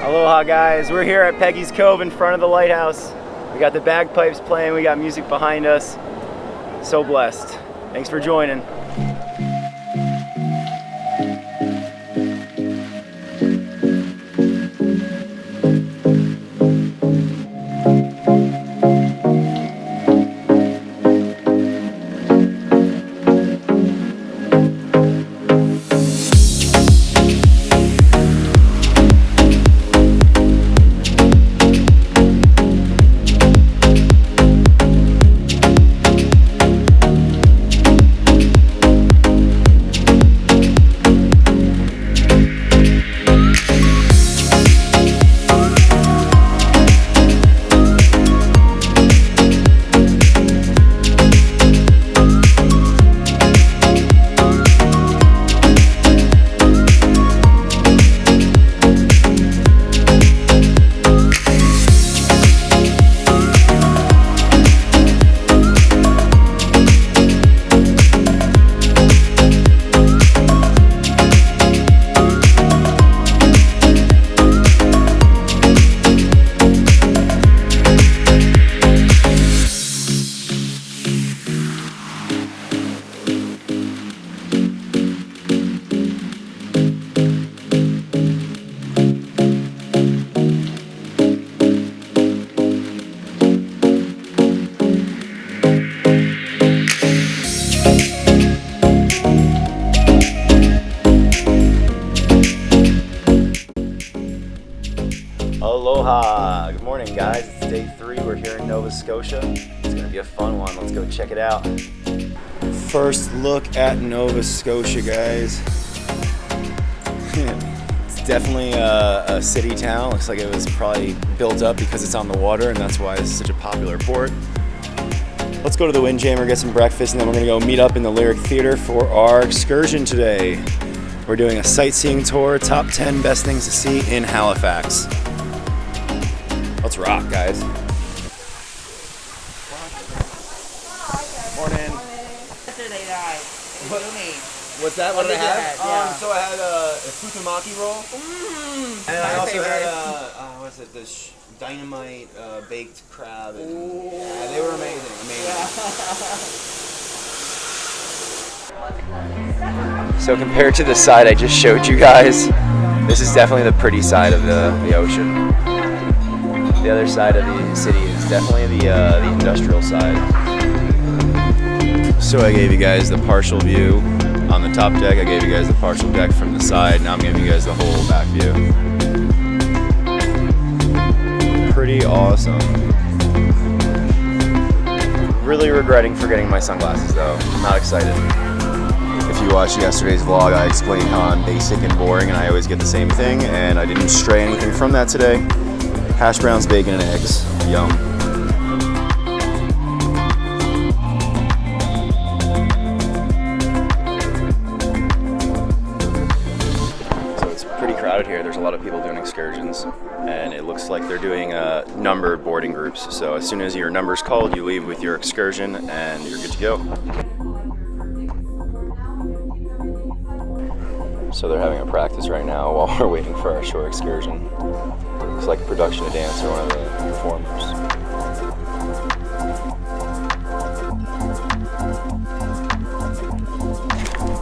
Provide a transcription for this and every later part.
Aloha guys, we're here at Peggys Cove in front of the Lighthouse. We got the bagpipes playing, we got music behind us. So blessed. Thanks for joining. Aloha! Good morning guys, it's day 3, we're here in Nova Scotia. It's gonna be a fun one, let's go check it out. First look at Nova Scotia guys. It's definitely a city town, looks like it was probably built up because it's on the water and that's why it's such a popular port. Let's go to the Windjammer, get some breakfast, and then we're gonna go meet up in the Lyric Theater for our excursion today. We're doing a sightseeing tour, top 10 best things to see in Halifax. Let's rock, guys. Morning. Yesterday night. What's that? What did I have? Yeah. So I had a futamaki roll. And I also had what's it? This dynamite baked crab. And, yeah, they were amazing. So compared to the side I just showed you guys, this is definitely the pretty side of the ocean. The other side of the city is definitely the industrial side. So I gave you guys the partial view on the top deck, I gave you guys the partial deck from the side, now I'm giving you guys the whole back view. Pretty awesome. Really regretting forgetting my sunglasses though, I'm not excited. If you watched yesterday's vlog, I explained how I'm basic and boring and I always get the same thing, and I didn't stray anything from that today. Hash browns, bacon, and eggs. Yum. So it's pretty crowded here. There's a lot of people doing excursions, and it looks like they're doing numbered boarding groups. So as soon as your number's called, you leave with your excursion, and you're good to go. So they're having a practice right now while we're waiting for our shore excursion. Looks like production of dance or one of the performers.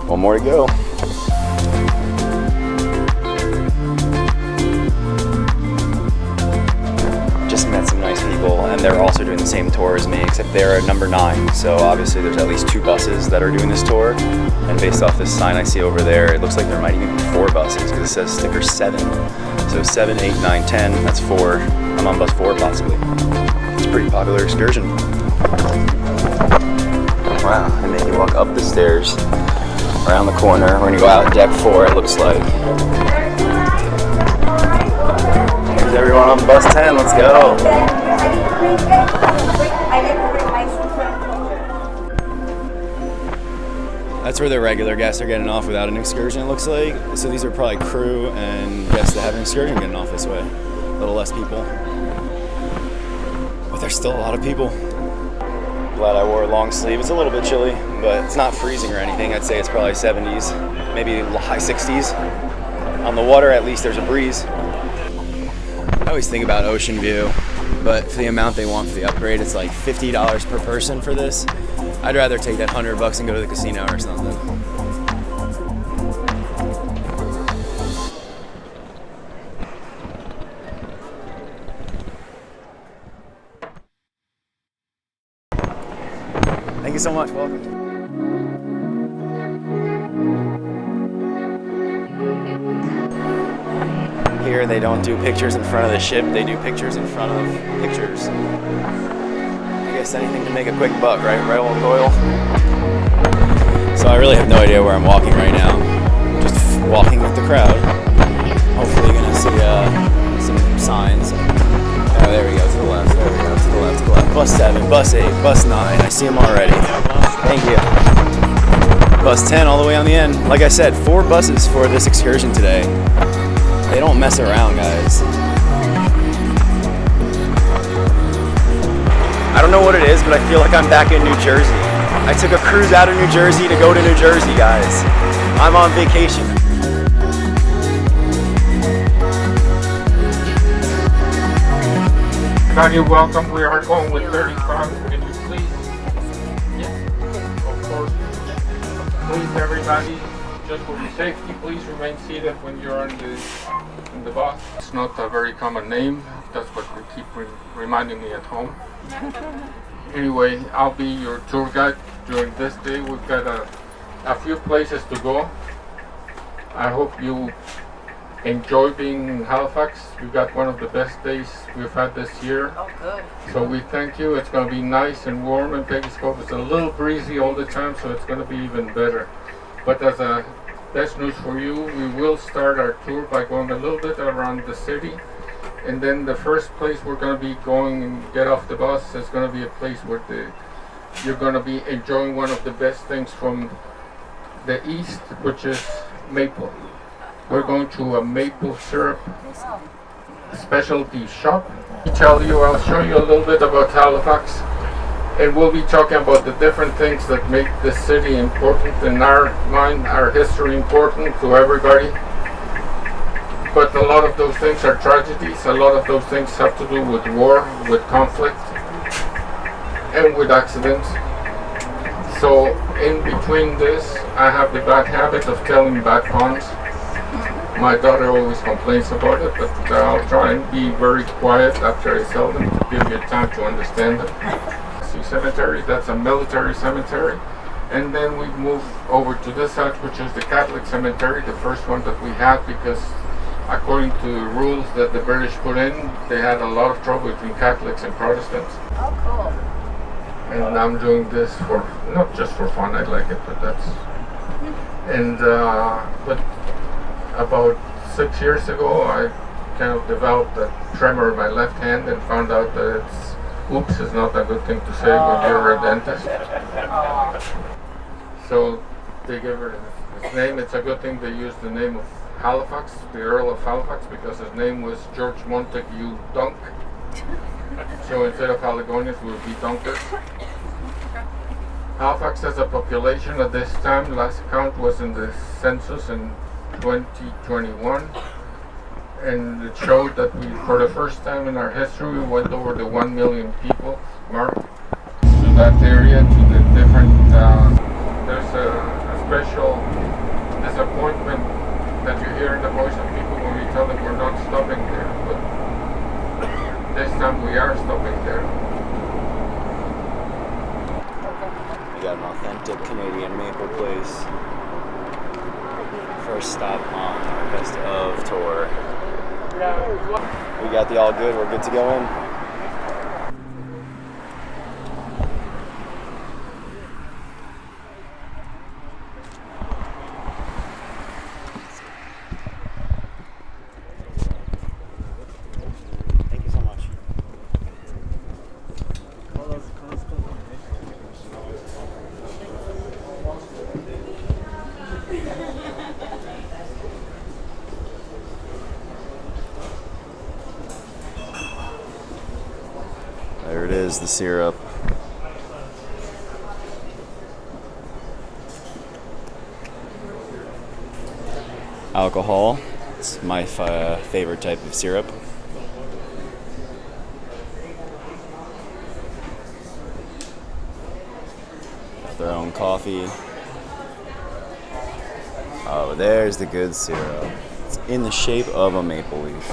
One more to go. Just met some nice people, and they're also doing the same tour as me, except they're at number 9. So obviously there's at least 2 buses that are doing this tour. And based off this sign I see over there, it looks like there might even be 4 buses because it says sticker 7. So 7, 8, 9, 10, that's 4. I'm on bus 4 possibly. It's a pretty popular excursion. Wow, they make you walk up the stairs, around the corner. We're gonna go out deck 4, it looks like. Here's everyone on bus 10, let's go. That's where the regular guests are getting off without an excursion, it looks like. So these are probably crew and guests that have an excursion getting off this way. A little less people. But there's still a lot of people. Glad I wore a long sleeve. It's a little bit chilly, but it's not freezing or anything. I'd say it's probably 70s, maybe high 60s. On the water, at least, there's a breeze. always think about Ocean View, but for the amount they want for the upgrade, it's like $50 per person for this. I'd rather take that $100 and go to the casino or something. Thank you so much. Welcome. Here they don't do pictures in front of the ship, they do pictures in front of pictures. I guess anything to make a quick buck, right? Right, old Doyle? So I really have no idea where I'm walking right now. Just walking with the crowd. Hopefully gonna see some signs. Oh, there we go, to the left, there we go, to the left, to the left. Bus 7, bus 8, bus 9, I see them already. Thank you. Bus 10 all the way on the end. Like I said, 4 buses for this excursion today. They don't mess around, guys. I don't know what it is, but I feel like I'm back in New Jersey. I took a cruise out of New Jersey to go to New Jersey, guys. I'm on vacation. Now you're welcome. We are going with 35. Can you please? Yes, of course. Please, everybody, just for the safety, please remain seated when you're in the bus. It's not a very common name. That's what they keep reminding me at home. Anyway, I'll be your tour guide during this day. We've got a few places to go. I hope you enjoy being in Halifax. We got one of the best days we've had this year. Oh, good. So we thank you. It's going to be nice and warm in Peggys Cove. It's a little breezy all the time, so it's going to be even better. But as a best news for you, we will start our tour by going a little bit around the city. And then the first place we're going to be going and get off the bus is going to be a place where you're going to be enjoying one of the best things from the east, which is maple. We're going to a maple syrup specialty shop. I'll show you a little bit about Halifax, and we'll be talking about the different things that make this city important in our mind, our history important to everybody. But a lot of those things are tragedies. A lot of those things have to do with war, with conflict, and with accidents. So in between this, I have the bad habit of telling bad puns. My daughter always complains about it, but I'll try and be very quiet after I tell them to give you time to understand it. Cemetery, that's a military cemetery. And then we move over to this side, which is the Catholic cemetery, the first one that we had, because according to the rules that the British put in, they had a lot of trouble between Catholics and Protestants. Oh, cool. And I'm doing this for, not just for fun, I like it, but that's, and, but about 6 years ago, I kind of developed a tremor in my left hand and found out that oops is not a good thing to say when you're a dentist. So they gave her his name. It's a good thing they used the name of Halifax, the Earl of Halifax, because his name was George Montague Dunk. So instead of Haligonians, we would be Dunkers. Halifax has a population at this time, last count was in the census in 2021, and it showed that we, for the first time in our history, we went over the 1 million people mark. To that area, to the different, there's a special disappointment that you hear in the voice of people when we tell them we're not stopping there, but this time we are stopping there. We got an authentic Canadian maple place. First stop on our best of tour. We got the all good, we're good to go in. Thank you so much. There it is, the syrup. Alcohol. It's my favorite type of syrup. yourself their own coffee. Oh, there's the good syrup. It's in the shape of a maple leaf.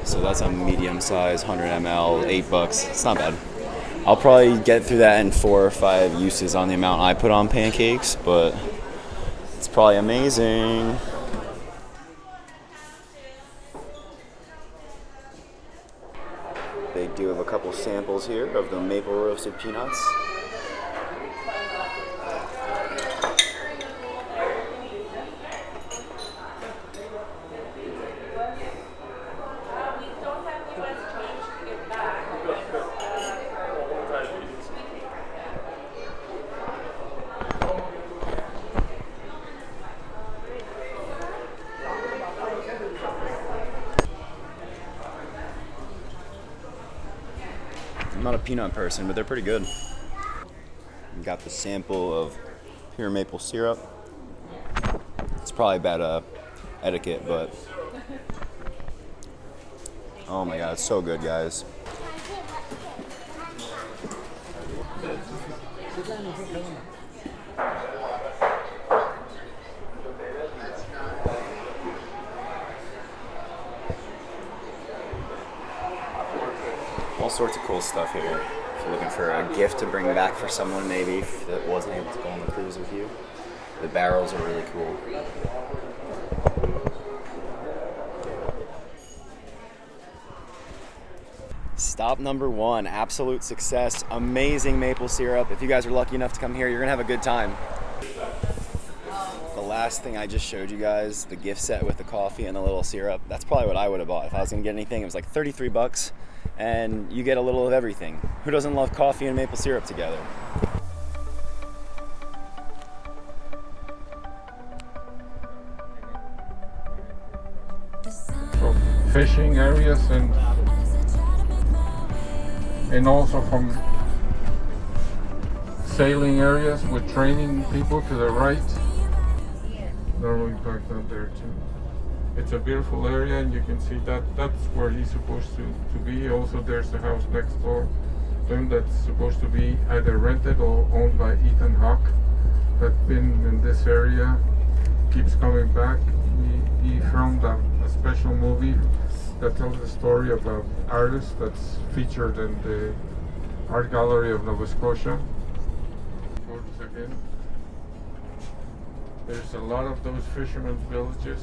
So that's a medium size, 100 ml, $8. It's not bad. I'll probably get through that in 4 or 5 uses on the amount I put on pancakes, but it's probably amazing. They do have a couple samples here of the maple roasted peanuts. I'm not a peanut person, but they're pretty good. Got the sample of pure maple syrup. It's probably bad etiquette, but oh my god, it's so good, guys. All sorts of cool stuff here. If you're looking for a gift to bring back for someone, maybe that wasn't able to go on the cruise with you, the barrels are really cool. Stop number 1, absolute success. Amazing maple syrup. If you guys are lucky enough to come here, you're gonna have a good time. The last thing I just showed you guys, the gift set with the coffee and the little syrup, that's probably what I would have bought. If I was gonna get anything, it was like $33. And you get a little of everything. Who doesn't love coffee and maple syrup together? So fishing areas and also from sailing areas with training people to the right. Normally parked out there too. It's a beautiful area, and you can see that's where he's supposed to be. Also, there's a house next door to him that's supposed to be either rented or owned by Ethan Hawke. That's been in this area, keeps coming back. He filmed a special movie that tells the story of an artist that's featured in the Art Gallery of Nova Scotia. Photos again. There's a lot of those fishermen's villages.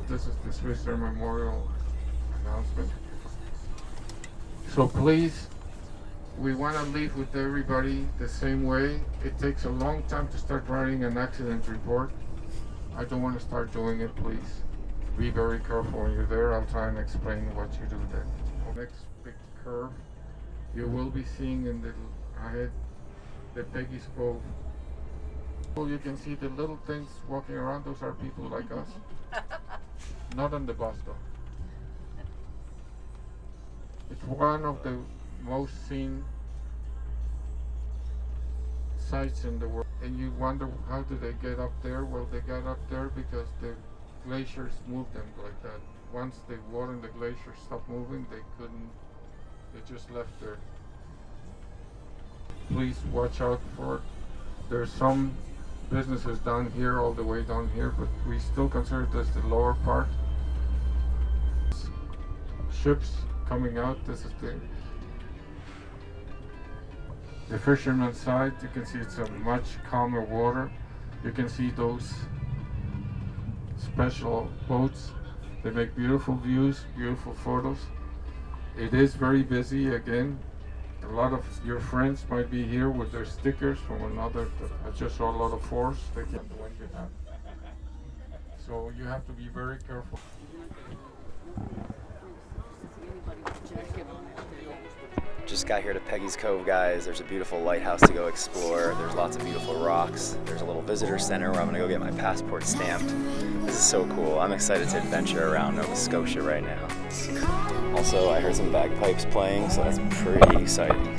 This is the Swiss Air Memorial announcement. So please, we want to leave with everybody the same way. It takes a long time to start writing an accident report. I don't want to start doing it, please. Be very careful when you're there. I'll try and explain what you do then. Next big curve, you will be seeing in the ahead the Peggys Cove. You can see the little things walking around. Those are people like us. Not on the bus though. It's one of the most seen sites in the world. And you wonder, how do they get up there? Well, they got up there because the glaciers moved them like that. Once the water in the glacier stopped moving, they just left there. Please watch out for it. There's some businesses down here, all the way down here, but we still consider this the lower part. Ships coming out. This is the fisherman's side. You can see it's a much calmer water. You can see those special boats. They make beautiful views, beautiful photos. It is very busy again. A lot of your friends might be here with their stickers from another. I just saw a lot of force. They can't the one you have. So you have to be very careful. Just got here to Peggys Cove, guys. There's a beautiful lighthouse to go explore. There's lots of beautiful rocks. There's a little visitor center where I'm gonna go get my passport stamped. This is so cool. I'm excited to adventure around Nova Scotia right now. Also, I heard some bagpipes playing, so that's pretty exciting.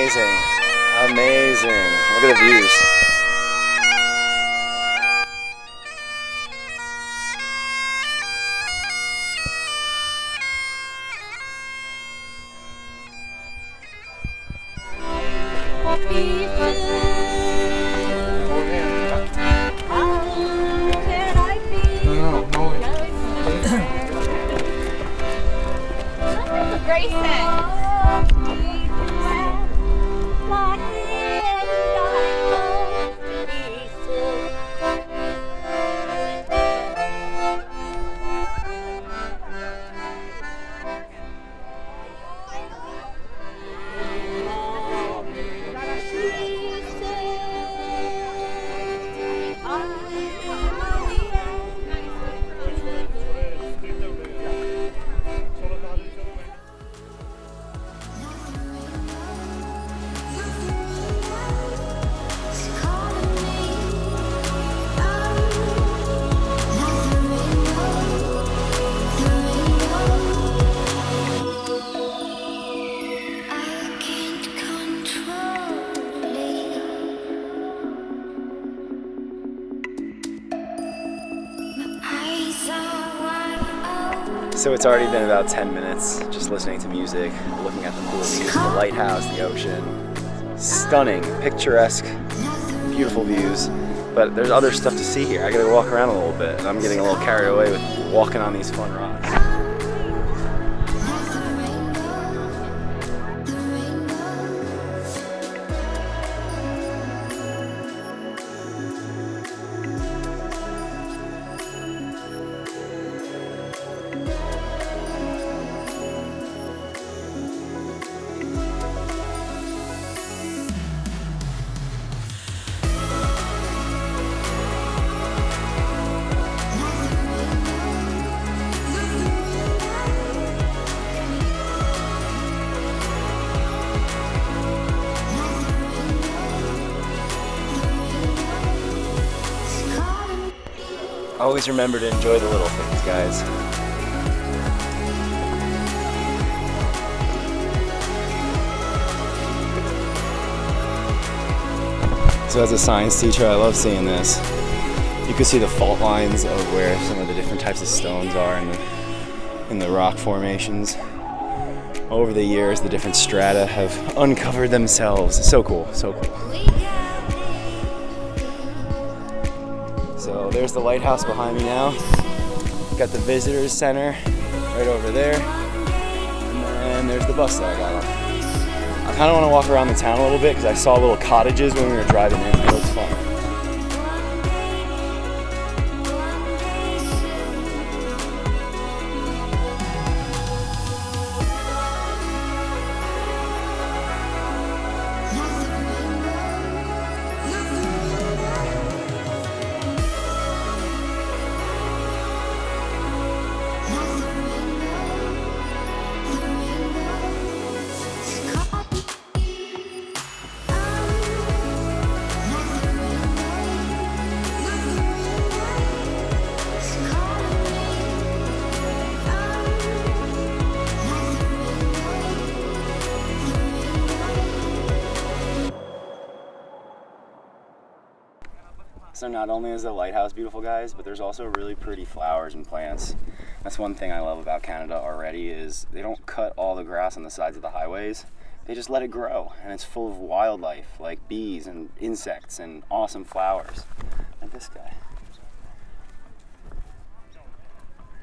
amazing. Amazing. Look at the views. So it's already been about 10 minutes just listening to music, looking at the cool views, the lighthouse, the ocean. Stunning, picturesque, beautiful views. But there's other stuff to see here. I gotta walk around a little bit, and I'm getting a little carried away with walking on these fun rocks. Always remember to enjoy the little things, guys. So as a science teacher, I love seeing this. You can see the fault lines of where some of the different types of stones are in the rock formations. Over the years, the different strata have uncovered themselves. So cool, so cool. So there's the lighthouse behind me now. Got the visitors center right over there. And there's the bus that I got on. I kind of want to walk around the town a little bit because I saw little cottages when we were driving in. It looks fun. So not only is the lighthouse beautiful, guys, but there's also really pretty flowers and plants. That's one thing I love about Canada already is they don't cut all the grass on the sides of the highways. They just let it grow, and it's full of wildlife like bees and insects and awesome flowers. Like this guy,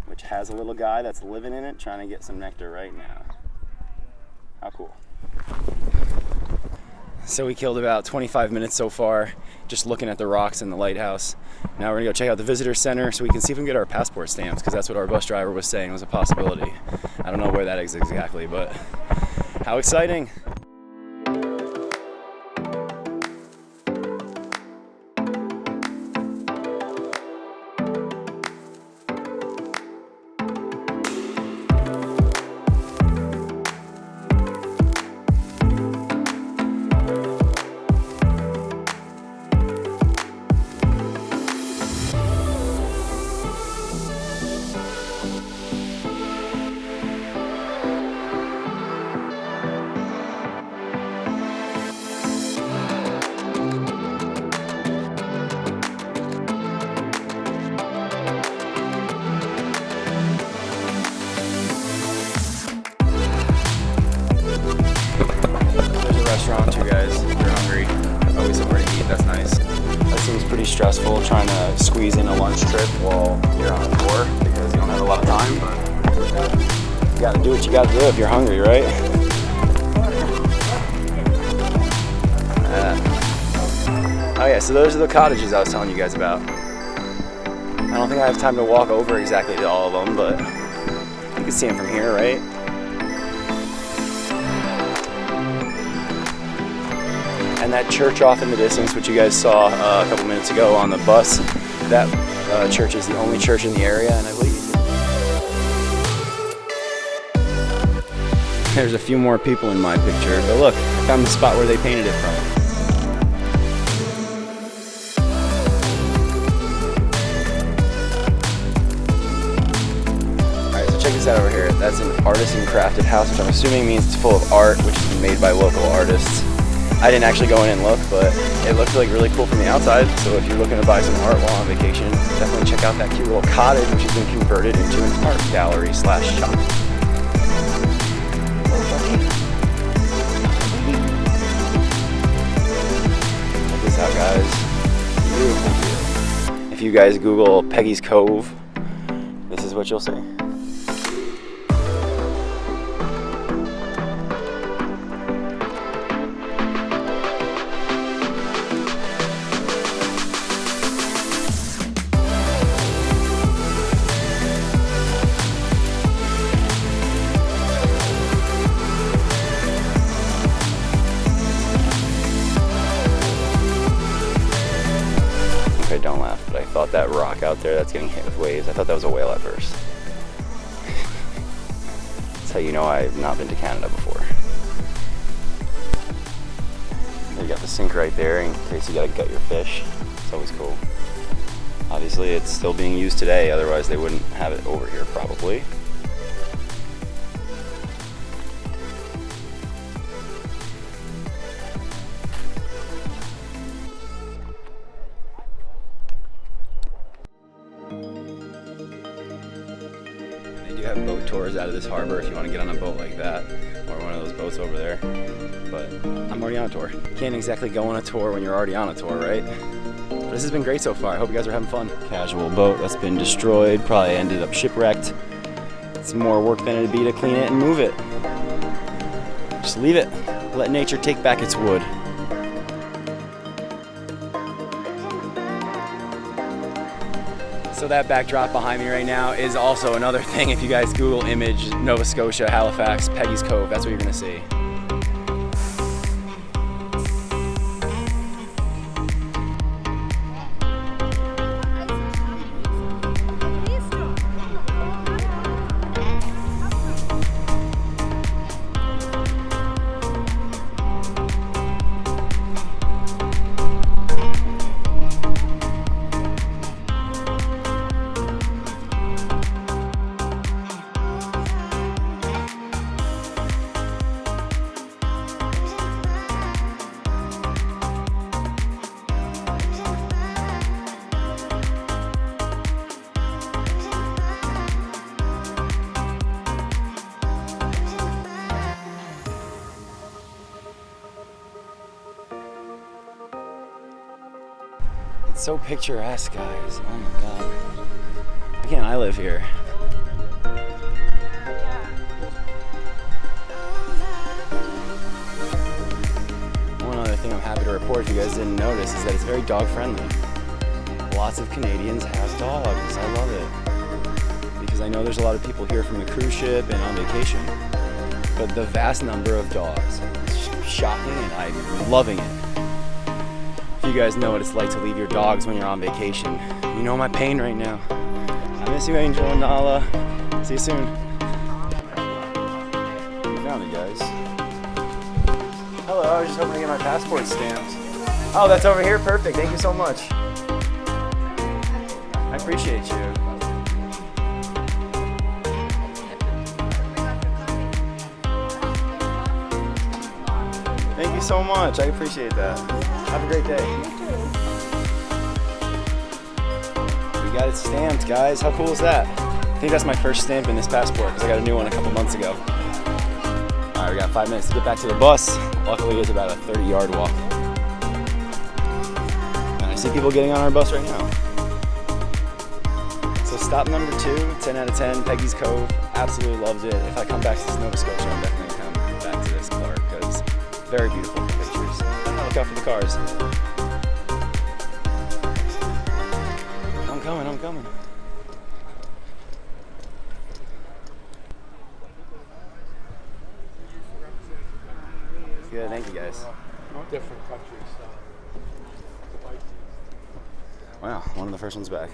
which has a little guy that's living in it trying to get some nectar right now. How cool. So we killed about 25 minutes so far just looking at the rocks in the lighthouse. Now we're gonna go check out the visitor center so we can see if we can get our passport stamps, because that's what our bus driver was saying was a possibility. I don't know where that is exactly, but how exciting. stressful trying to squeeze in a lunch trip while you're on a tour because you don't have a lot of time, but you gotta do what you gotta do if you're hungry, right? Oh yeah, so those are the cottages I was telling you guys about. I don't think I have time to walk over exactly to all of them, but you can see them from here, right? And that church off in the distance, which you guys saw a couple minutes ago on the bus, that church is the only church in the area, and I believe there's a few more people in my picture, but look, I found the spot where they painted it from. Alright, so check this out over here. That's an artisan crafted house, which I'm assuming means it's full of art, which is made by local artists. I didn't actually go in and look, but it looked like really cool from the outside. So if you're looking to buy some art while on vacation, definitely check out that cute little cottage, which has been converted into an art gallery / shop. Check this out, guys. Beautiful view. If you guys Google Peggys Cove, this is what you'll see. Don't laugh, but I thought that rock out there that's getting hit with waves, I thought that was a whale at first. That's how you know I've not been to Canada before. You got the sink right there in case you gotta gut your fish. It's always cool. Obviously it's still being used today, otherwise they wouldn't have it over here probably. They do have boat tours out of this harbor if you want to get on a boat like that, or one of those boats over there. But I'm already on a tour. You can't exactly go on a tour when you're already on a tour, right? But this has been great so far. I hope you guys are having fun. Casual boat that's been destroyed, probably ended up shipwrecked. It's more work than it'd be to clean it and move it. Just leave it. Let nature take back its wood. So that backdrop behind me right now is also another thing. If you guys Google image Nova Scotia, Halifax, Peggys Cove, that's what you're gonna see. It's so picturesque, guys. Oh my god. Why can't I live here? One other thing I'm happy to report, if you guys didn't notice, is that it's very dog friendly. Lots of Canadians have dogs. I love it. Because I know there's a lot of people here from the cruise ship and on vacation. But the vast number of dogs is shocking and I'm loving it. If you guys know what it's like to leave your dogs when you're on vacation, you know my pain right now. I miss you, Angel and Nala. See you soon. You found it, guys. Hello, I was just hoping to get my passport stamped. Oh, that's over here? Perfect. Thank you so much. I appreciate you. Thank you so much. I appreciate that. Have a great day. We got it stamped, guys. How cool is that? I think that's my first stamp in this passport because I got a new one a couple months ago. All right, we got 5 minutes to get back to the bus. Luckily, it's about a 30-yard walk. And I see people getting on our bus right now. So stop number 2, 10 out of 10, Peggys Cove. Absolutely loved it. If I come back to Nova Scotia, I'm definitely going to come back to this park because very beautiful pictures. Look out for the cars. I'm coming. Good, thank you guys. Different countries. Wow, one of the first ones back.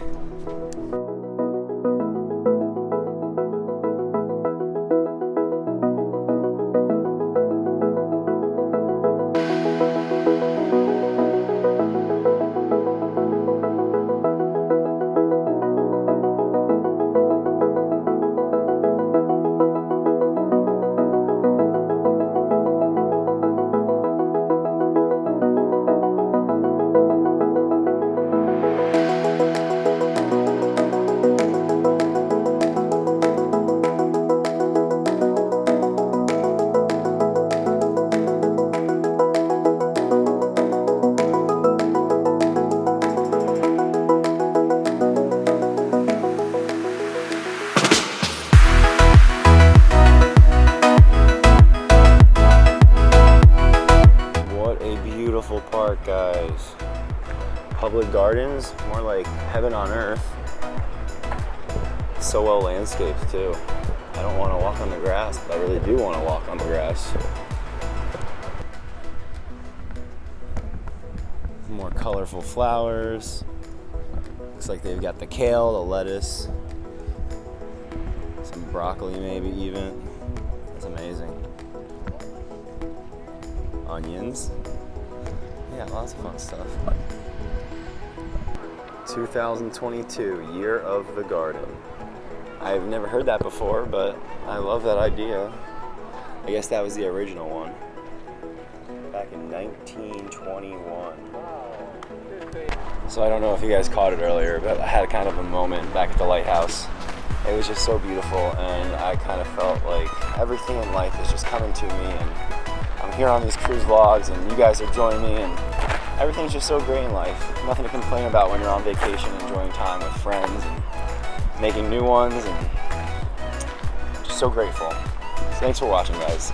Park, guys. Public gardens, more like heaven on earth. So well landscaped too. I don't want to walk on the grass, but I really do want to walk on the grass. More colorful flowers. Looks like they've got the kale, the lettuce, some broccoli maybe even. That's amazing. Onions. Yeah, lots of fun stuff. 2022, Year of the Garden. I've never heard that before, but I love that idea. I guess that was the original one. Back in 1921. So I don't know if you guys caught it earlier, but I had kind of a moment back at the Lighthouse. It was just so beautiful, and I kind of felt like everything in life is just coming to me, and I'm here on these cruise vlogs, and you guys are joining me, and everything's just so great in life. Nothing to complain about when you're on vacation, enjoying time with friends, and making new ones, and just so grateful. So thanks for watching, guys.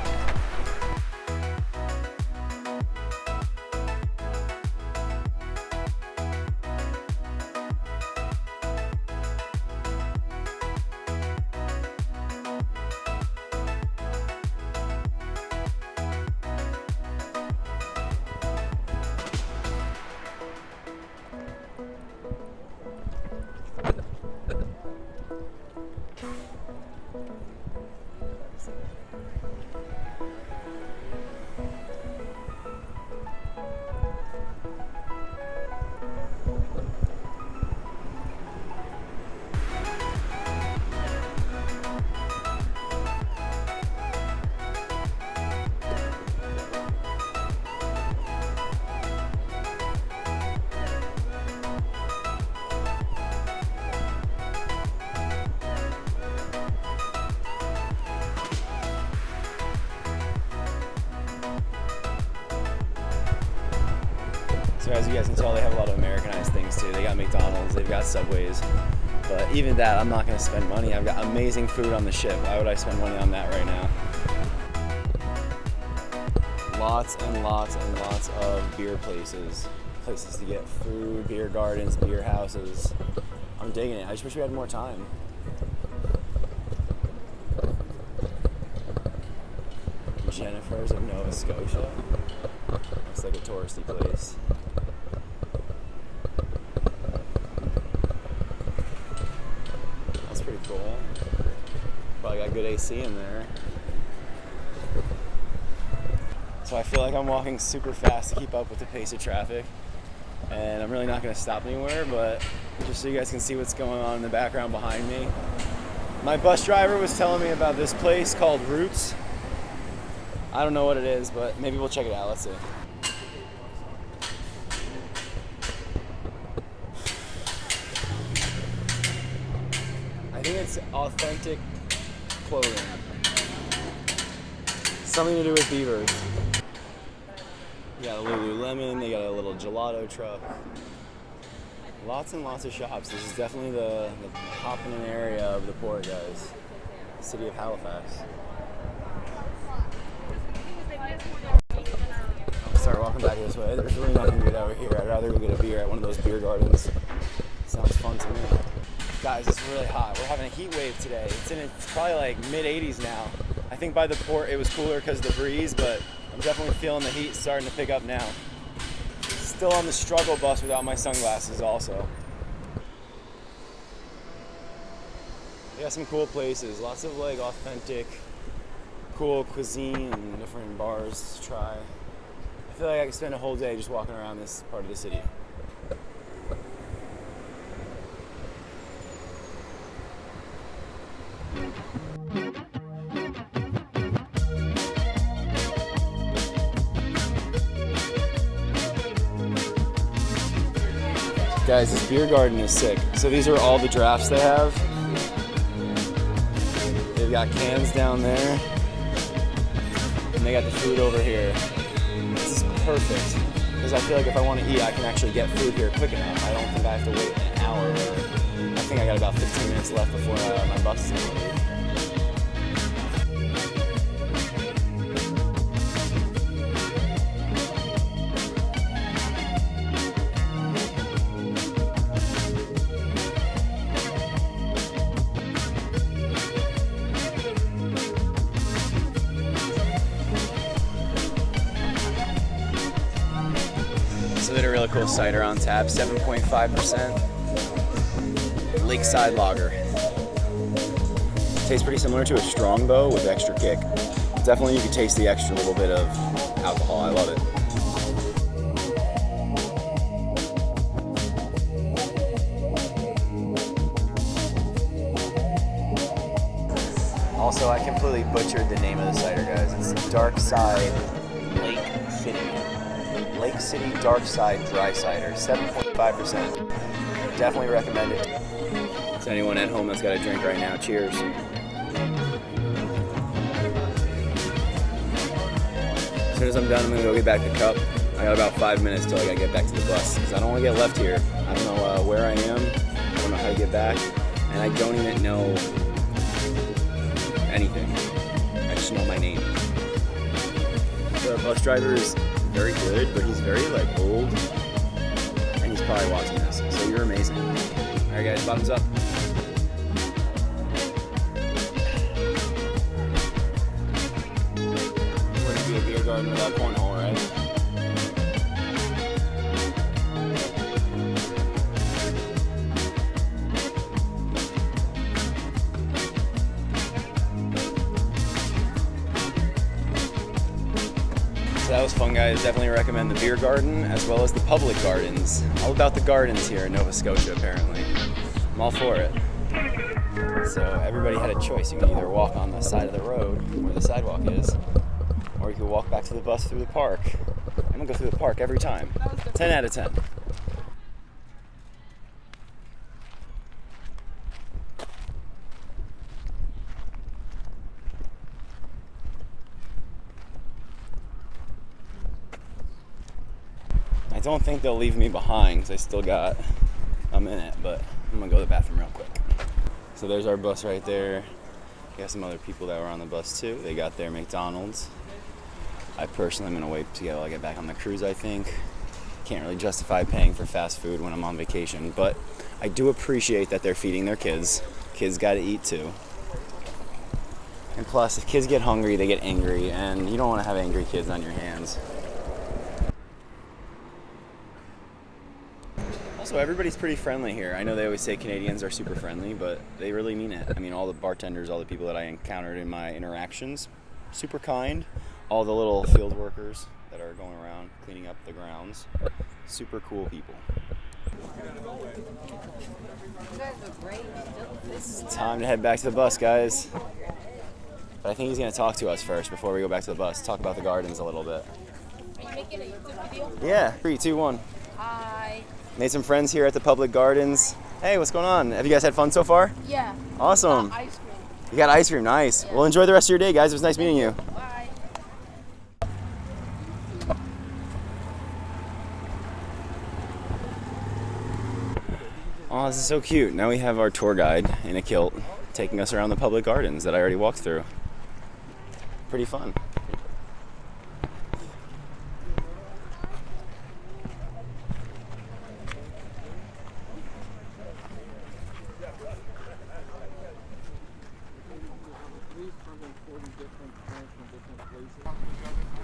So as you guys can tell, they have a lot of Americanized things too. They got McDonald's, they've got Subways. But even that, I'm not gonna spend money. I've got amazing food on the ship. Why would I spend money on that right now? Lots and lots and lots of beer places. Places to get food, beer gardens, beer houses. I'm digging it. I just wish we had more time. Jennifer's of Nova Scotia. Looks like a touristy place. That's pretty cool. Probably got good AC in there. So I feel like I'm walking super fast to keep up with the pace of traffic. And I'm really not going to stop anywhere, but just so you guys can see what's going on in the background behind me. My bus driver was telling me about this place called Roots. I don't know what it is, but maybe we'll check it out. Let's see. I think it's authentic clothing. Something to do with beavers. You got a Lululemon, they got a little gelato truck. Lots and lots of shops. This is definitely the hopping in area of the port, guys. City of Halifax. I'll start walking back this way. There's really nothing good over here. I'd rather go get a beer at one of those beer gardens. Sounds fun to me. Guys, it's really hot. We're having a heat wave today. It's probably like mid-80s now. I think by the port it was cooler because of the breeze, but I'm definitely feeling the heat starting to pick up now. Still on the struggle bus without my sunglasses also. They got some cool places. Lots of like authentic, cool cuisine and different bars to try. I feel like I could spend a whole day just walking around this part of the city. Guys, this beer garden is sick. So these are all the drafts they have. They've got cans down there, and they got the food over here. This is perfect, because I feel like if I want to eat, I can actually get food here quick enough. I don't think I have to wait an hour. I think I got about 15 minutes left before my bus is going to leave. So they had a really cool cider on tap, 7.5%. Lakeside Lager. Tastes pretty similar to a Strongbow with extra kick. Definitely you can taste the extra little bit of alcohol. I love it. Also, I completely butchered the name of the cider, guys. It's Dark Side Lake City. Lake City Dark Side Dry Cider, 7.5%. Definitely recommend it. To anyone at home that's got a drink right now, cheers. As soon as I'm done, I'm gonna go get back the cup. I got about 5 minutes till I gotta get back to the bus, because I don't wanna get left here. I don't know where I am, I don't know how to get back, and I don't even know anything. I just know my name. The bus driver is very good, but he's very like old, and he's probably watching this, so you're amazing. Alright guys, bottoms up. Wouldn't be a beer garden without cornhole, right? So that was fun, guys. Definitely recommend the Beergarden as well as the public gardens. All about the gardens here in Nova Scotia, apparently. I'm all for it. So everybody had a choice. You can either walk on the side of the road where the sidewalk is, or you can walk back to the bus through the park. I'm gonna go through the park every time. 10 out of 10. I don't think they'll leave me behind because I still got a minute, but I'm gonna go to the bathroom real quick. So there's our bus right there. We got some other people that were on the bus too. They got their McDonald's. I personally am gonna wait till I get back on the cruise, I think. Can't really justify paying for fast food when I'm on vacation, but I do appreciate that they're feeding their kids. Kids gotta eat too. And plus, if kids get hungry, they get angry, and you don't wanna have angry kids on your hands. So everybody's pretty friendly here. I know they always say Canadians are super friendly, but they really mean it. I mean, all the bartenders, all the people that I encountered in my interactions, super kind. All the little field workers that are going around cleaning up the grounds, super cool people. It's time to head back to the bus, guys. But I think he's going to talk to us first before we go back to the bus. Talk about the gardens a little bit. Are you making a YouTube video? Yeah, 3, 2, 1. Hi. Made some friends here at the public gardens. Hey, what's going on? Have you guys had fun so far? Yeah. Awesome. Ice cream. You got ice cream, nice. Yeah. Well, enjoy the rest of your day, guys. It was nice meeting you. Bye. Oh, this is so cute. Now we have our tour guide in a kilt taking us around the public gardens that I already walked through. Pretty fun.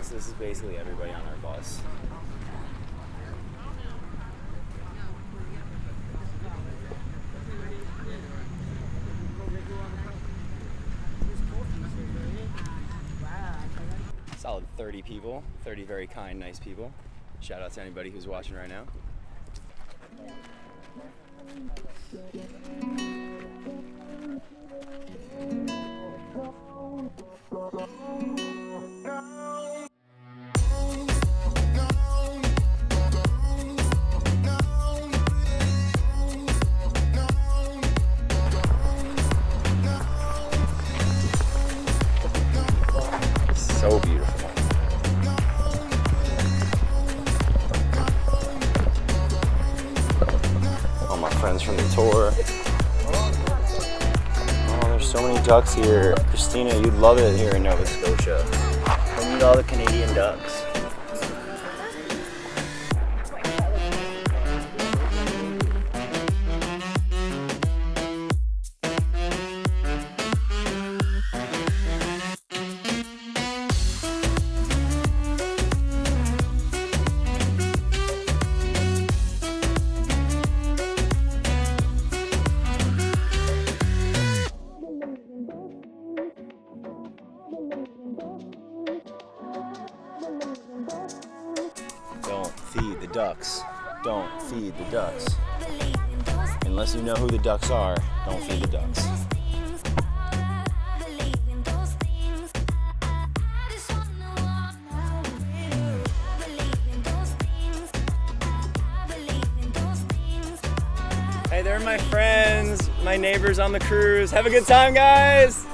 So this is basically everybody on our bus. Solid 30 people, 30 very kind, nice people. Shout out to anybody who's watching right now. So beautiful. All my friends from the tour. Oh, there's so many ducks here. Christina, you'd love it here in Nova Scotia. Come meet all the Canadian ducks. Don't feed the ducks. Don't feed the ducks. Unless you know who the ducks are, don't feed the ducks. Hey, they're my friends, my neighbors on the cruise. Have a good time, guys!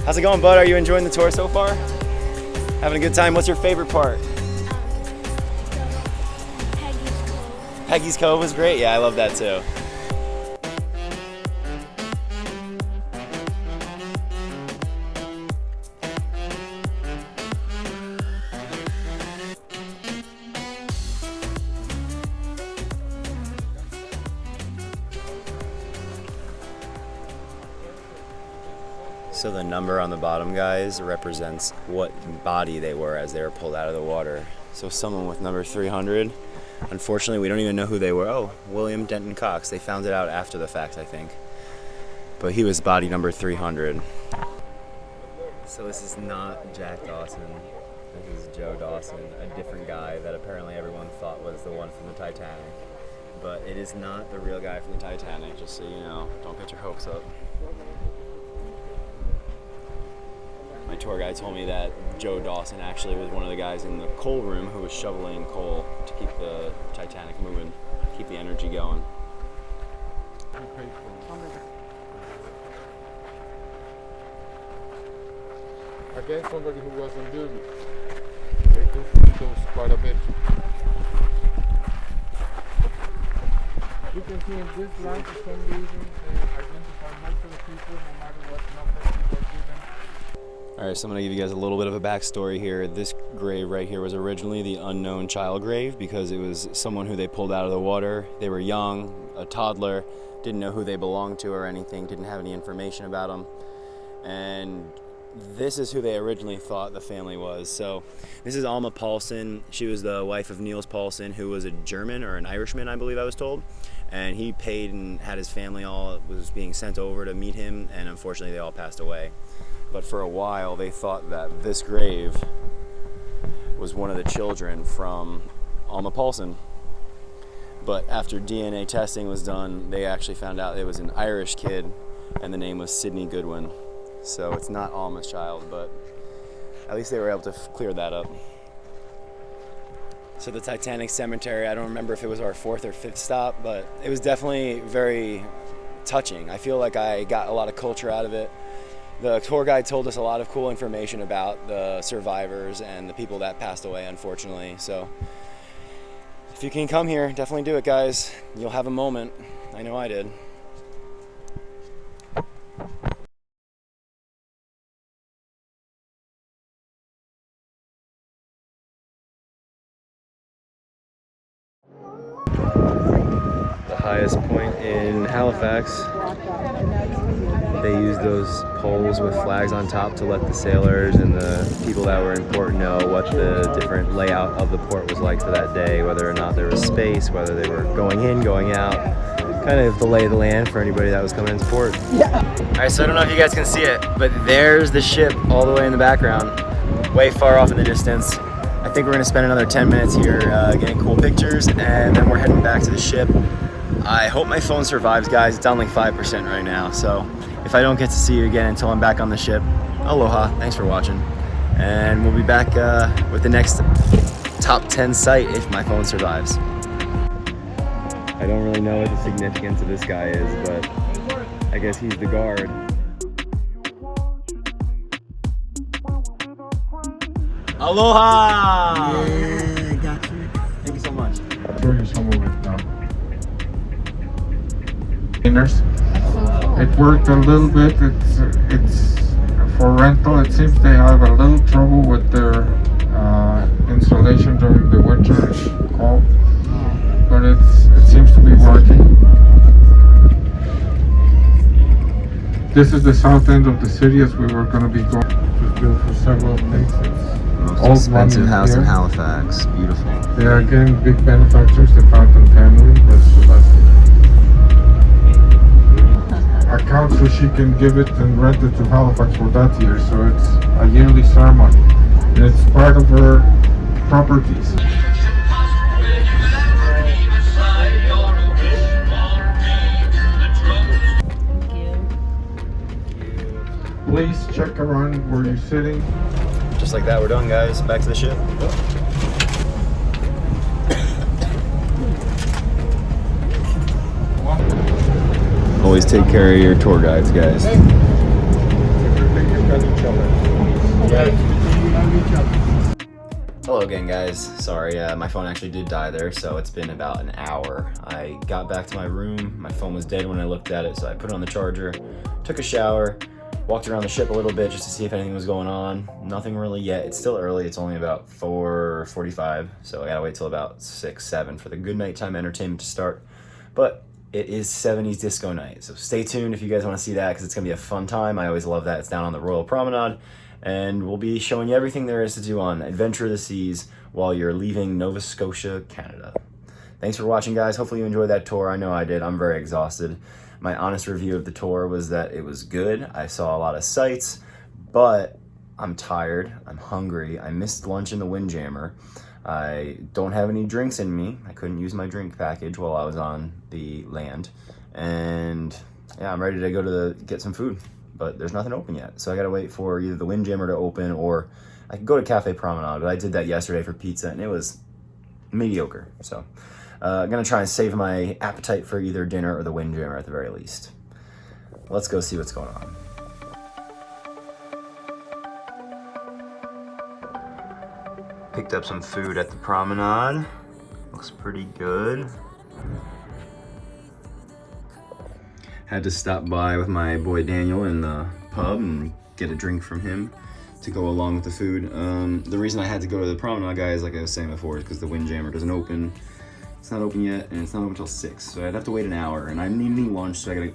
How's it going, bud? Are you enjoying the tour so far? Having a good time? What's your favorite part? Peggys Cove. Peggys Cove was great. Yeah, I love that too. So the number on the bottom, guys, represents what body they were as they were pulled out of the water. So someone with number 300, unfortunately, we don't even know who they were. Oh, William Denton Cox. They found it out after the fact, I think. But he was body number 300. So this is not Jack Dawson. This is Joe Dawson, a different guy that apparently everyone thought was the one from the Titanic. But it is not the real guy from the Titanic, just so you know. Don't get your hopes up. My tour guide told me that Joe Dawson actually was one of the guys in the coal room who was shoveling coal to keep the Titanic moving, keep the energy going. I guess somebody who was on duty. They do feed those quite a bit. You can see in this line for some reason they identify most of the people no matter what number they were given. Alright, so I'm going to give you guys a little bit of a backstory here. This grave right here was originally the unknown child grave because it was someone who they pulled out of the water. They were young, a toddler, didn't know who they belonged to or anything, didn't have any information about them. And this is who they originally thought the family was. So this is Alma Paulson. She was the wife of Niels Paulson, who was a German or an Irishman, I believe I was told. And he paid and had his family all was being sent over to meet him, and unfortunately they all passed away. But for a while they thought that this grave was one of the children from Alma Paulson. But after DNA testing was done, they actually found out it was an Irish kid and the name was Sidney Goodwin. So it's not Alma's child, but At least they were able to clear that up. So the Titanic Cemetery, I don't remember if it was our 4th or 5th stop, but it was definitely very touching. I feel like I got a lot of culture out of it. The tour guide told us a lot of cool information about the survivors and the people that passed away, unfortunately. So if you can come here, definitely do it, guys. You'll have a moment. I know I did. The highest point in Halifax. They used those poles with flags on top to let the sailors and the people that were in port know what the different layout of the port was like for that day, whether or not there was space, whether they were going in, going out, kind of the lay of the land for anybody that was coming into port. Yeah. All right, so I don't know if you guys can see it, but there's the ship all the way in the background, way far off in the distance. I think we're gonna spend another 10 minutes here getting cool pictures, and then we're heading back to the ship. I hope my phone survives, guys. It's on like 5% right now, so if I don't get to see you again until I'm back on the ship, aloha, thanks for watching. And we'll be back with the next top 10 site if my phone survives. I don't really know what the significance of this guy is, but I guess he's the guard. Aloha! Yeah, I got you. Thank you so much. I'll show you some of it now. Cleaners. It worked a little bit. It's for rental. It seems they have a little trouble with their installation during the winter. It's cold, but it seems to be working. This is the south end of the city as we were going to be going. It was built for several things. Most expensive house in Halifax. Beautiful. They are again big benefactors, the Fountain family. That's the last account, so she can give it and rent it to Halifax for that year. So it's a yearly ceremony. And it's part of her properties. Please check around where you're sitting. Just like that, we're done, guys. Back to the ship. Always take care of your tour guides, guys. Hello again, guys. Sorry, my phone actually did die there, so it's been about an hour. I got back to my room. My phone was dead when I looked at it, so I put it on the charger, took a shower, walked around the ship a little bit just to see if anything was going on. Nothing really yet. It's still early. It's only about 4:45, so I gotta wait till about 6, 7 for the good nighttime entertainment to start. But it is 70s disco night, so stay tuned if you guys want to see that, because it's gonna be a fun time. I always love that. It's down on the Royal Promenade, and we'll be showing you everything there is to do on Adventure of the Seas while you're leaving Nova Scotia, Canada. Thanks for watching, guys. Hopefully you enjoyed that tour. I know I did. I'm very exhausted. My honest review of the tour was that it was good. I saw a lot of sights, but I'm tired, I'm hungry. I missed lunch in the Windjammer. I don't have any drinks in me. I couldn't use my drink package while I was on the land. And yeah, I'm ready to go to get some food, but there's nothing open yet. So I gotta wait for either the Windjammer to open, or I could go to Cafe Promenade, but I did that yesterday for pizza and it was mediocre. So I'm gonna try and save my appetite for either dinner or the Windjammer at the very least. Let's go see what's going on. Picked up some food at the Promenade. Looks pretty good. Had to stop by with my boy Daniel in the pub and get a drink from him to go along with the food. The reason I had to go to the Promenade, guys, like I was saying before, is because the Windjammer doesn't open. It's not open yet, and it's not open until 6, so I'd have to wait an hour, and I'm needing lunch, so I gotta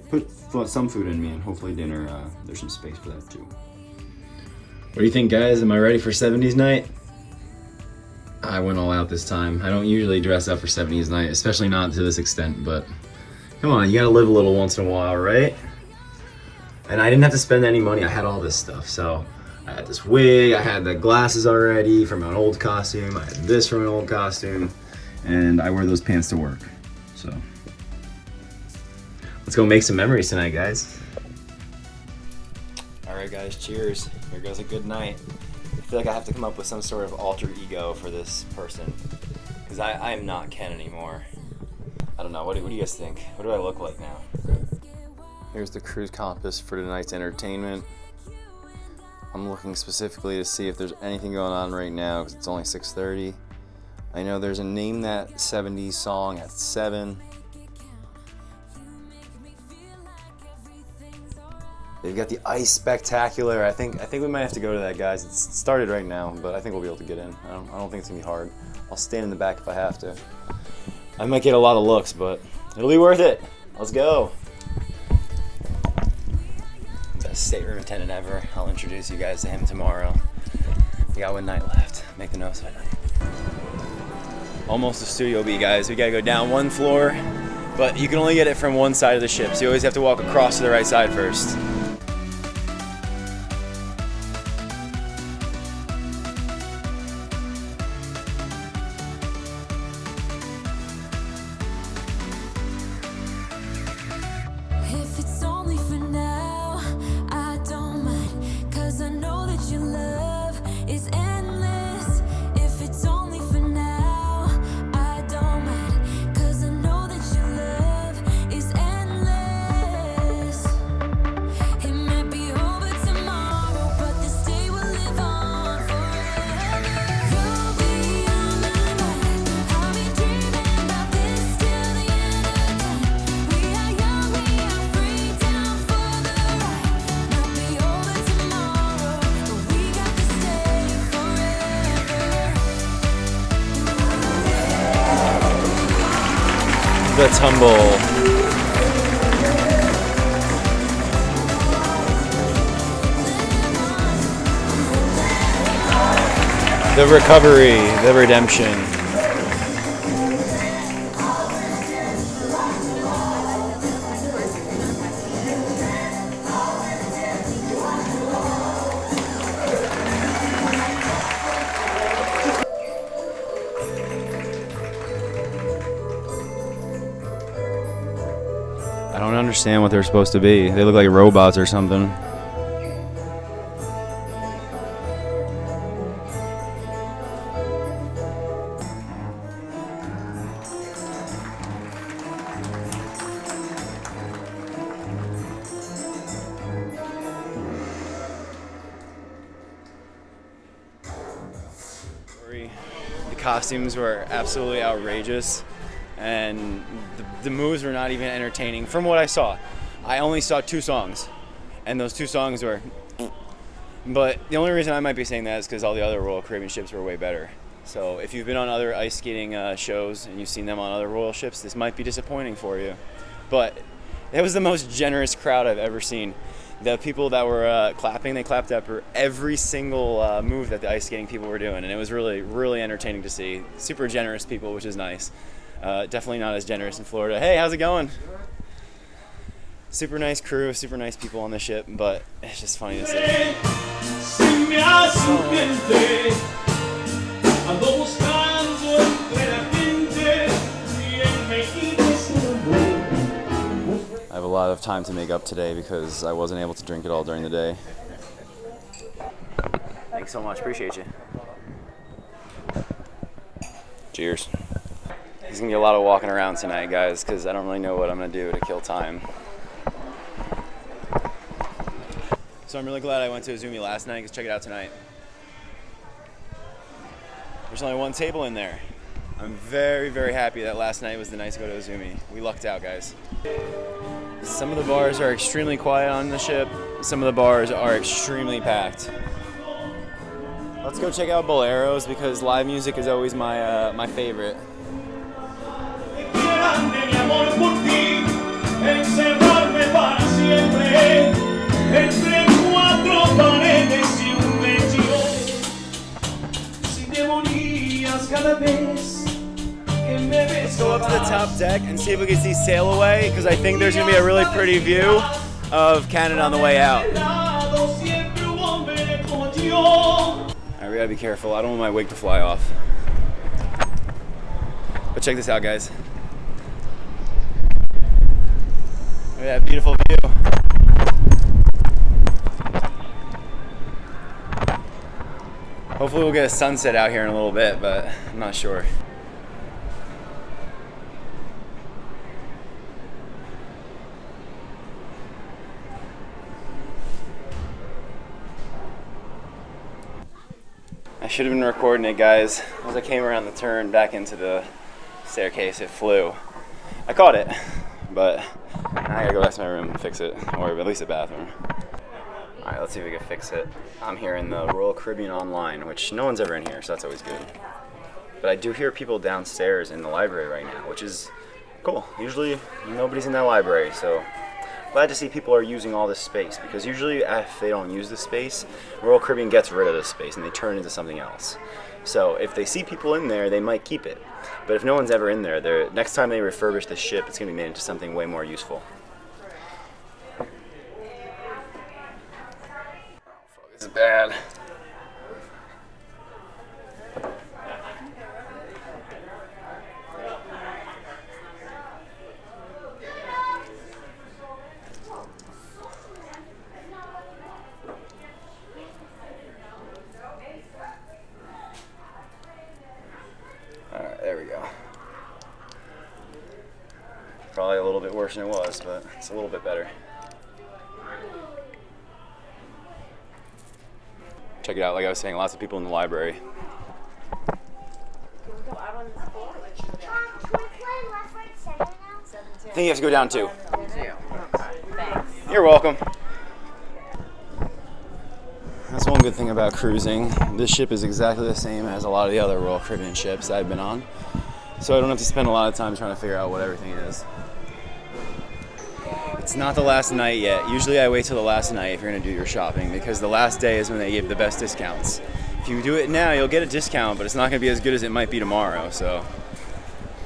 put some food in me, and hopefully dinner, there's some space for that too. What do you think, guys? Am I ready for 70s night? I went all out this time. I don't usually dress up for 70s night, especially not to this extent, but come on, you gotta live a little once in a while, right? And I didn't have to spend any money. I had all this stuff, so I had this wig, I had the glasses already from an old costume, I had this from an old costume, and I wear those pants to work. So let's go make some memories tonight, guys. All right, guys, cheers. Here goes a good night. I feel like I have to come up with some sort of alter ego for this person. Because I am not Ken anymore. I don't know. What do you guys think? What do I look like now? Here's the cruise compass for tonight's entertainment. I'm looking specifically to see if there's anything going on right now because it's only 6:30. I know there's a Name That 70s song at 7. They've got the Ice Spectacular. I think we might have to go to that, guys. It's started right now, but I think we'll be able to get in. I don't think it's gonna be hard. I'll stand in the back if I have to. I might get a lot of looks, but it'll be worth it. Let's go. Best stateroom attendant ever. I'll introduce you guys to him tomorrow. We got one night left. Make the notes by night. Almost a Studio B, guys. We gotta go down one floor, but you can only get it from one side of the ship, so you always have to walk across to the right side first. The tumble. The recovery, the redemption. I don't understand what they're supposed to be. They look like robots or something. The costumes were absolutely outrageous. And the moves were not even entertaining from what I saw. I only saw 2 songs, and those 2 songs were. But the only reason I might be saying that is because all the other Royal Caribbean ships were way better. So if you've been on other ice skating shows and you've seen them on other Royal ships, this might be disappointing for you. But it was the most generous crowd I've ever seen. The people that were clapping, they clapped after every single move that the ice skating people were doing, and it was really, really entertaining to see. Super generous people, which is nice. Definitely not as generous in Florida. Hey, how's it going? Super nice crew, super nice people on the ship, but it's just funny to see. I have a lot of time to make up today because I wasn't able to drink it all during the day. Thanks so much, appreciate you. Cheers. There's gonna be a lot of walking around tonight, guys, because I don't really know what I'm gonna do to kill time. So I'm really glad I went to Izumi last night, because check it out tonight. There's only one table in there. I'm very, very happy that last night was the night to go to Izumi. We lucked out, guys. Some of the bars are extremely quiet on the ship. Some of the bars are extremely packed. Let's go check out Boleros, because live music is always my favorite. Let's go up to the top deck and see if we can see Sail Away, because I think there's going to be a really pretty view of Canada on the way out. Alright, we gotta be careful. I don't want my wig to fly off. But check this out, guys. Look at that beautiful view. Hopefully we'll get a sunset out here in a little bit, but I'm not sure. I should have been recording it, guys. As I came around the turn back into the staircase, it flew. I caught it, but now I gotta go back to my room and fix it, or at least the bathroom. All right, let's see if we can fix it. I'm here in the Royal Caribbean Online, which no one's ever in here, so that's always good. But I do hear people downstairs in the library right now, which is cool. Usually nobody's in that library, so glad to see people are using all this space, because usually if they don't use the space, Royal Caribbean gets rid of the space and they turn it into something else. So if they see people in there, they might keep it. But if no one's ever in there, next time they refurbish the ship, it's going to be made into something way more useful. Oh, fuck, this is bad. Alright, there we go. Probably a little bit worse than it was, but it's a little bit better. Check it out, like I was saying, lots of people in the library. I think you have to go down too. You're welcome. That's one good thing about cruising. This ship is exactly the same as a lot of the other Royal Caribbean ships I've been on. So I don't have to spend a lot of time trying to figure out what everything is. It's not the last night yet. Usually I wait till the last night if you're gonna do your shopping, because the last day is when they give the best discounts. If you do it now, you'll get a discount, but it's not gonna be as good as it might be tomorrow. So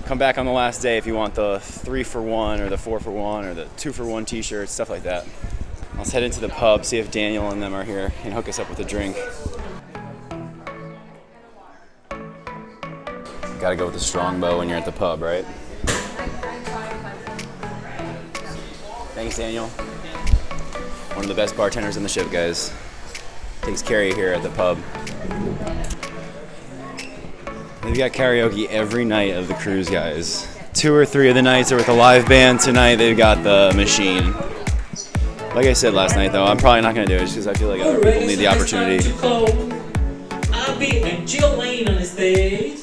come back on the last day if you want the 3-for-1 or the 4-for-1 or the 2-for-1 t-shirts, stuff like that. Let's head into the pub, see if Daniel and them are here and hook us up with a drink. Gotta go with the strongbow when you're at the pub, right? Thanks, Daniel. One of the best bartenders in the ship, guys. Takes care of you here at the pub. They've got karaoke every night of the cruise, guys. 2 or 3 of the nights are with a live band. Tonight they've got the machine. Like I said last night, though, I'm probably not going to do it just because I feel like other people need the opportunity. I'll be and Jill Lane on the stage.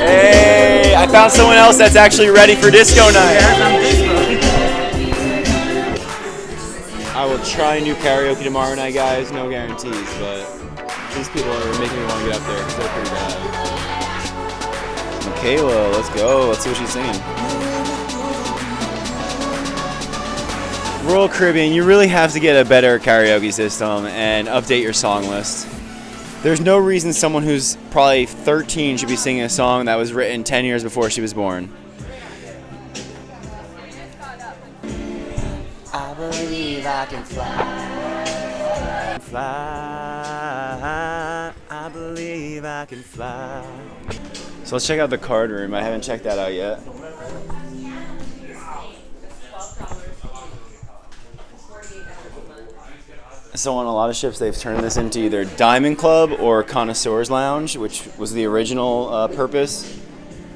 Hey, I found someone else that's actually ready for disco night. I will try and do karaoke tomorrow night, guys. No guarantees, but these people are making me want to get up there because they're pretty bad. Michaela, let's go. Let's see what she's singing. Royal Caribbean, you really have to get a better karaoke system and update your song list. There's no reason someone who's probably 13 should be singing a song that was written 10 years before she was born. I believe I can fly. Fly. I believe I can fly. So let's check out the card room. I haven't checked that out yet. So on a lot of ships, they've turned this into either Diamond Club or Connoisseur's Lounge, which was the original purpose.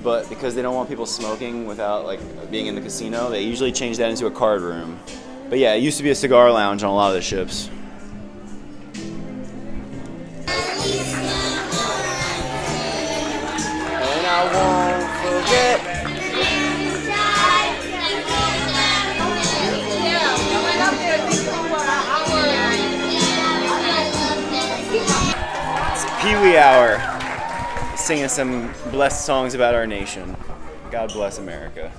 But because they don't want people smoking without like being in the casino, they usually change that into a card room. But yeah, it used to be a cigar lounge on a lot of the ships. And I won't forget. Pee-wee hour, singing some blessed songs about our nation. God bless America,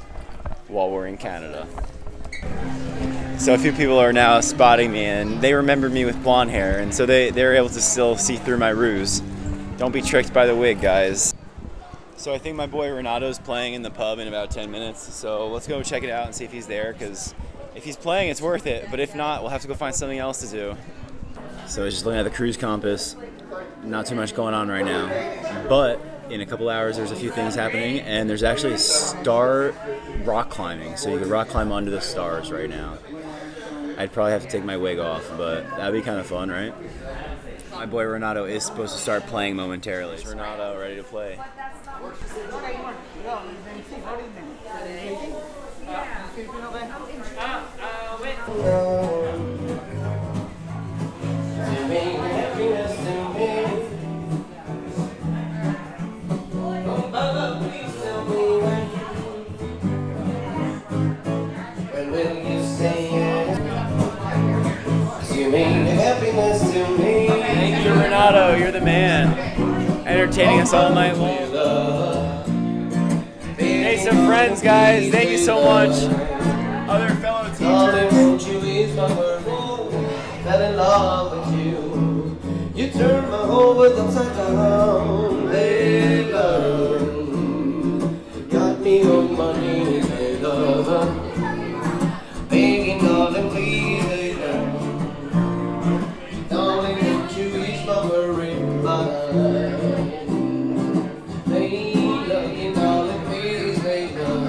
while we're in Canada. So a few people are now spotting me, and they remembered me with blonde hair, and so they're able to still see through my ruse. Don't be tricked by the wig, guys. So I think my boy Renato's playing in the pub in about 10 minutes, so let's go check it out and see if he's there, because if he's playing, it's worth it, but if not, we'll have to go find something else to do. So I was just looking at the cruise compass. Not too much going on right now, but in a couple hours there's a few things happening, and there's actually star rock climbing, so you can rock climb onto the stars right now. I'd probably have to take my wig off, but that'd be kind of fun, right? My boy Renato is supposed to start playing momentarily. It's Renato ready to play. Thank you, Renato. You're the man. Entertaining us all night long. Hey, some friends, guys. Thank you so much. Other fellow teachers. Fell in love with you. You turned my whole world upside down. Hey, love. Got me on my knees, hey, love. Begging, darling, please, hey, love. Darling, won't you ease my worried mind? Hey, love, darling, please, hey, love.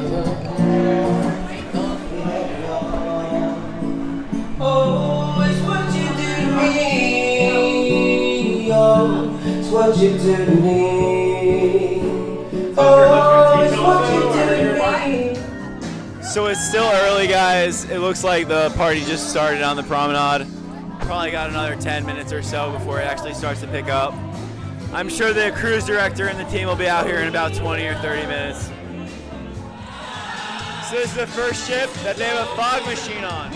Oh, it's what you do to me. Oh, it's what you do to me. Oh, it's what you do to me. So it's still early, guys. It looks like the party just started on the promenade. Probably got another 10 minutes or so before it actually starts to pick up. I'm sure the cruise director and the team will be out here in about 20 or 30 minutes. So this is the first ship that they have a fog machine on.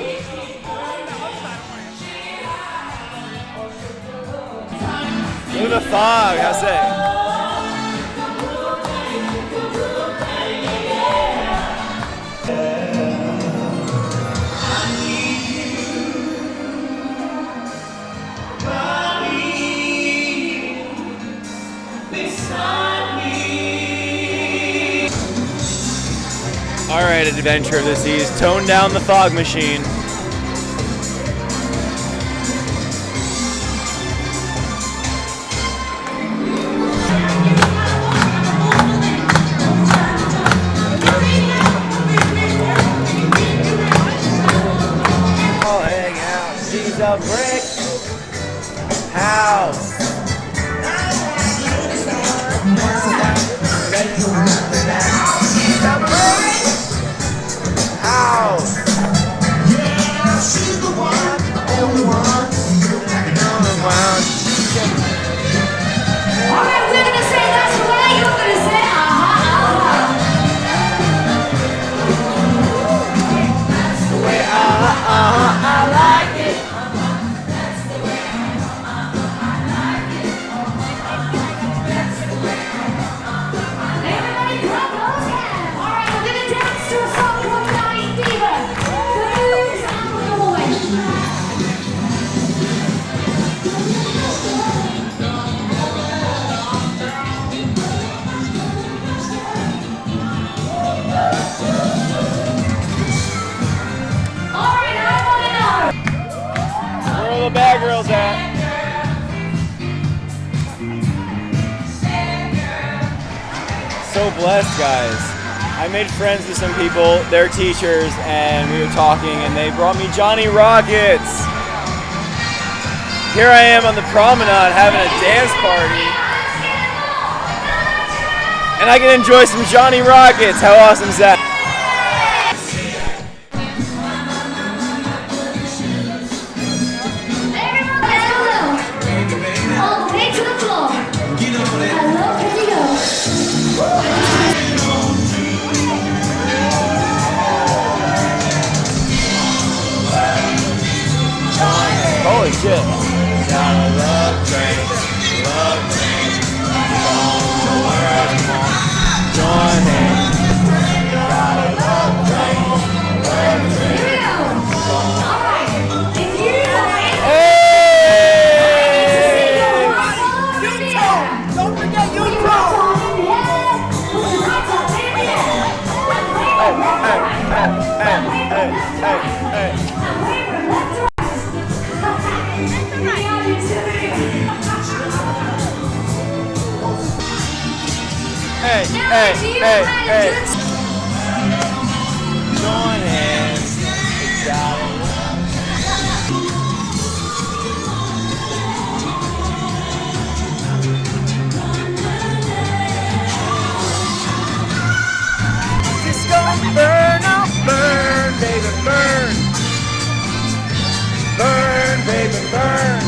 Look at the fog, how's that? Alright, Adventure of the Seas, tone down the fog machine. Oh, hang out, she's a brick house. Yeah, she's the one, the only one. Alright, we're gonna say that's right, you're gonna say That's the way I like it. That's the way I like it. That's the way everybody clap those hands. Alright, we're gonna dance to a song called Dying Fever. Where are the bad girls at? So blessed, guys. I made friends with some people, they're teachers, and we were talking, and they brought me Johnny Rockets. Here I am on the promenade having a dance party, and I can enjoy some Johnny Rockets. How awesome is that? Holy shit. Love train. Join me. Don't forget Hey, hey, hey, hey. Join hands. Got it. Disco, burn up, burn, baby, burn. Burn, baby, burn.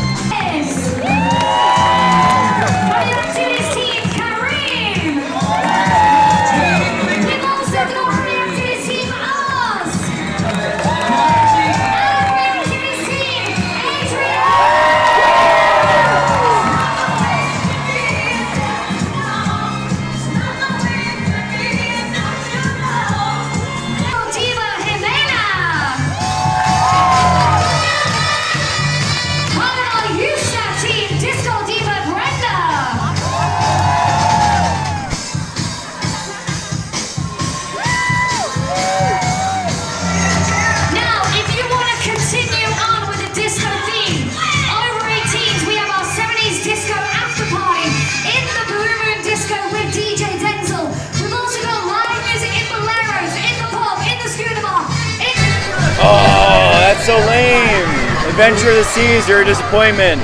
Oh, that's so lame. Adventure of the Seas, you're a disappointment.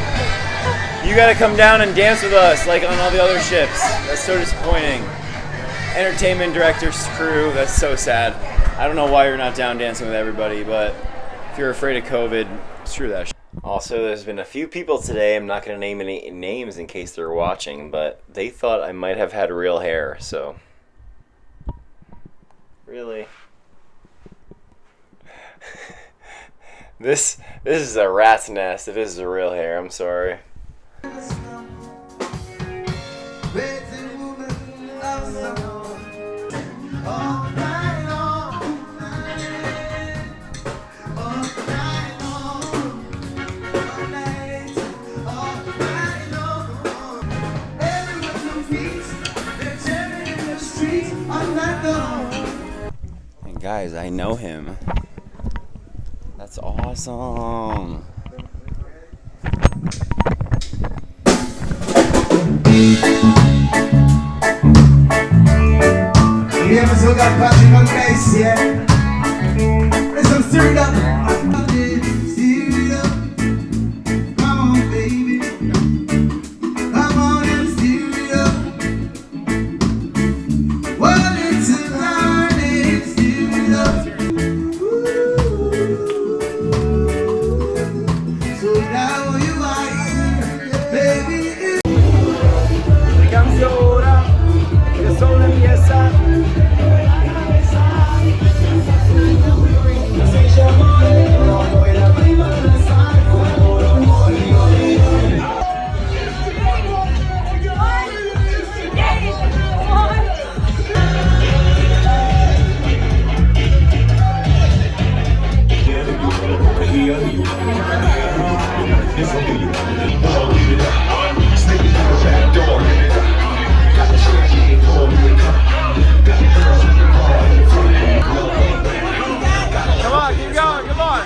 You gotta come down and dance with us like on all the other ships. That's so disappointing. Entertainment director's crew, that's so sad. I don't know why you're not down dancing with everybody, but if you're afraid of COVID, screw that shit. Also, there's been a few people today, I'm not gonna name any names in case they're watching, but they thought I might have had real hair, so. Really? This is a rat's nest if this is a real hair, I'm sorry. And guys, I know him. That's awesome. Yeah, we still got Patrick on bass, yeah. Let's some stir it up. Stir it up. Come on, baby. Come on and stir it up. Well, it's a darling, stir it up. So now you are here, baby. Cambio ora, que solo empieza. Come on, keep going, come on.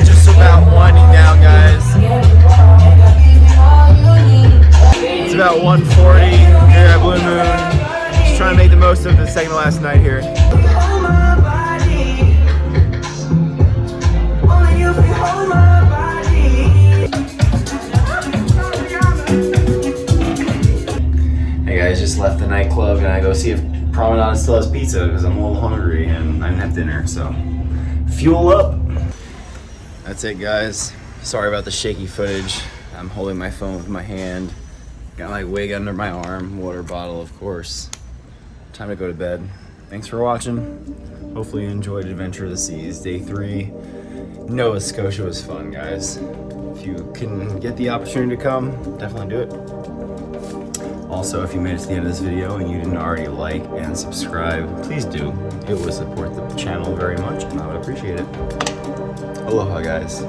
Just about winding down, guys. It's about 1:40 here at Blue Moon. Just trying to make the most of the second to last night here. Hey guys, just left the nightclub and I go see if Promenade still has pizza because I'm a little hungry and I didn't have dinner, so fuel up. That's it, guys. Sorry about the shaky footage. I'm holding my phone with my hand. Got my wig under my arm, water bottle, of course. Time to go to bed. Thanks for watching. Hopefully you enjoyed Adventure of the Seas. Day 3. Nova Scotia was fun, guys. If you can get the opportunity to come, definitely do it. Also, if you made it to the end of this video and you didn't already like and subscribe, please do. It would support the channel very much and I would appreciate it. Aloha, guys.